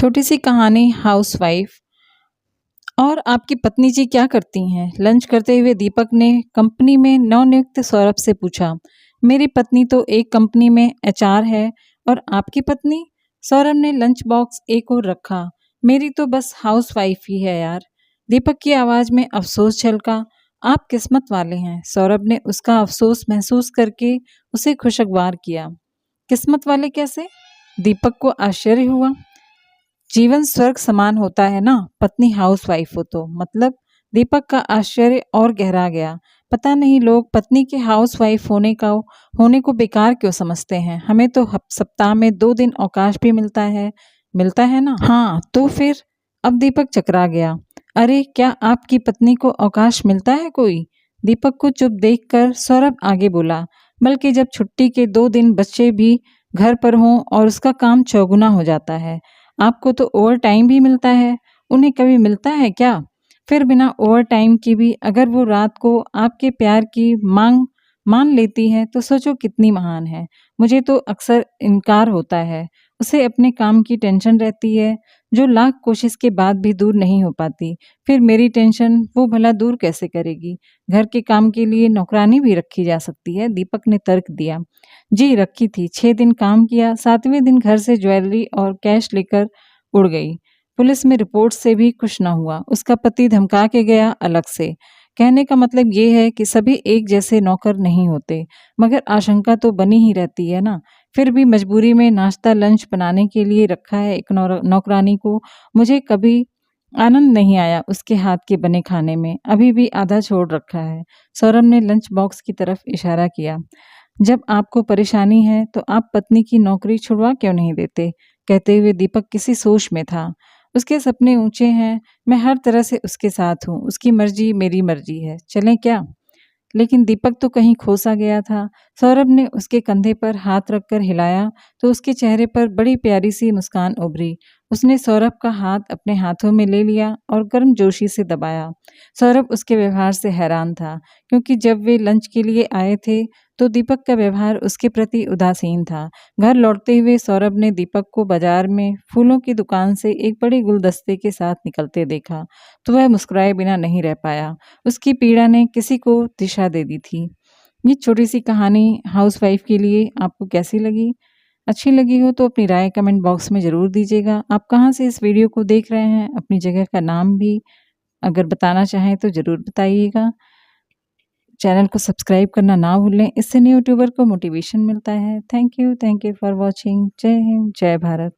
छोटी सी कहानी हाउसवाइफ। और आपकी पत्नी जी क्या करती हैं? लंच करते हुए दीपक ने कंपनी में नवनियुक्त सौरभ से पूछा। मेरी पत्नी तो एक कंपनी में एचआर है। और आपकी पत्नी? सौरभ ने लंच बॉक्स एक और रखा। मेरी तो बस हाउसवाइफ ही है यार। दीपक की आवाज में अफसोस झलका। आप किस्मत वाले हैं। सौरभ ने उसका अफसोस महसूस करके उसे खुशगवार किया। किस्मत वाले कैसे? दीपक को आश्चर्य हुआ। जीवन स्वर्ग समान होता है ना, पत्नी हाउसवाइफ हो तो। मतलब? दीपक का आश्चर्य और गहरा गया। पता नहीं लोग पत्नी के हाउसवाइफ होने को बेकार क्यों समझते हैं। हमें तो सप्ताह में 2 दिन अवकाश भी मिलता है ना। हाँ तो फिर? अब दीपक चकरा गया। अरे क्या आपकी पत्नी को अवकाश मिलता है कोई? दीपक को चुप देखकर सौरभ आगे बोला। बल्कि जब छुट्टी के 2 दिन बच्चे भी घर पर हों और उसका काम चौगुना हो जाता है। आपको तो ओवर टाइम भी मिलता है, उन्हें कभी मिलता है क्या? फिर बिना ओवर टाइम की भी अगर वो रात को आपके प्यार की मांग मान लेती है तो सोचो कितनी महान है। मुझे तो अक्सर इनकार होता है। उसे अपने काम की टेंशन रहती है जो लाख कोशिश के बाद भी दूर नहीं हो पाती। फिर मेरी टेंशन वो भला दूर कैसे करेगी? घर के काम के लिए नौकरानी भी रखी जा सकती है, दीपक ने तर्क दिया। जी रखी थी, 6 दिन काम किया, 7वें दिन घर से ज्वेलरी और कैश लेकर उड़ गई। पुलिस में रिपोर्ट से भी खुश न हुआ। उसका पति धमका के गया अलग से। कहने का मतलब ये है कि सभी एक जैसे नौकर नहीं होते, मगर आशंका तो बनी ही रहती है ना। फिर भी मजबूरी में नाश्ता लंच बनाने के लिए रखा है एक नौकरानी को। मुझे कभी आनंद नहीं आया उसके हाथ के बने खाने में, अभी भी आधा छोड़ रखा है। सौरभ ने लंच बॉक्स की तरफ इशारा किया। जब आपको परेशानी है तो आप पत्नी की नौकरी छुड़वा क्यों नहीं देते? कहते हुए दीपक किसी सोच में था। उसके सपने ऊंचे हैं, मैं हर तरह से उसके साथ हूँ। उसकी मर्जी मेरी मर्जी है, चलें क्या? लेकिन दीपक तो कहीं खोसा गया था। सौरभ ने उसके कंधे पर हाथ रखकर हिलाया तो उसके चेहरे पर बड़ी प्यारी सी मुस्कान उभरी। उसने सौरभ का हाथ अपने हाथों में ले लिया और गर्मजोशी से दबाया। सौरभ उसके व्यवहार से हैरान था, क्योंकि जब वे लंच के लिए आए थे तो दीपक का व्यवहार उसके प्रति उदासीन था। घर लौटते हुए सौरभ ने दीपक को बाजार में फूलों की दुकान से एक बड़े गुलदस्ते के साथ निकलते देखा तो वह मुस्कुराए बिना नहीं रह पाया। उसकी पीड़ा ने किसी को दिशा दे दी थी। ये छोटी सी कहानी हाउसवाइफ के लिए आपको कैसी लगी? अच्छी लगी हो तो अपनी राय कमेंट बॉक्स में ज़रूर दीजिएगा। आप कहाँ से इस वीडियो को देख रहे हैं, अपनी जगह का नाम भी अगर बताना चाहें तो ज़रूर बताइएगा। चैनल को सब्सक्राइब करना ना भूलें, इससे न्यू यूट्यूबर को मोटिवेशन मिलता है। Thank you for watching. जय हिंद, जय भारत।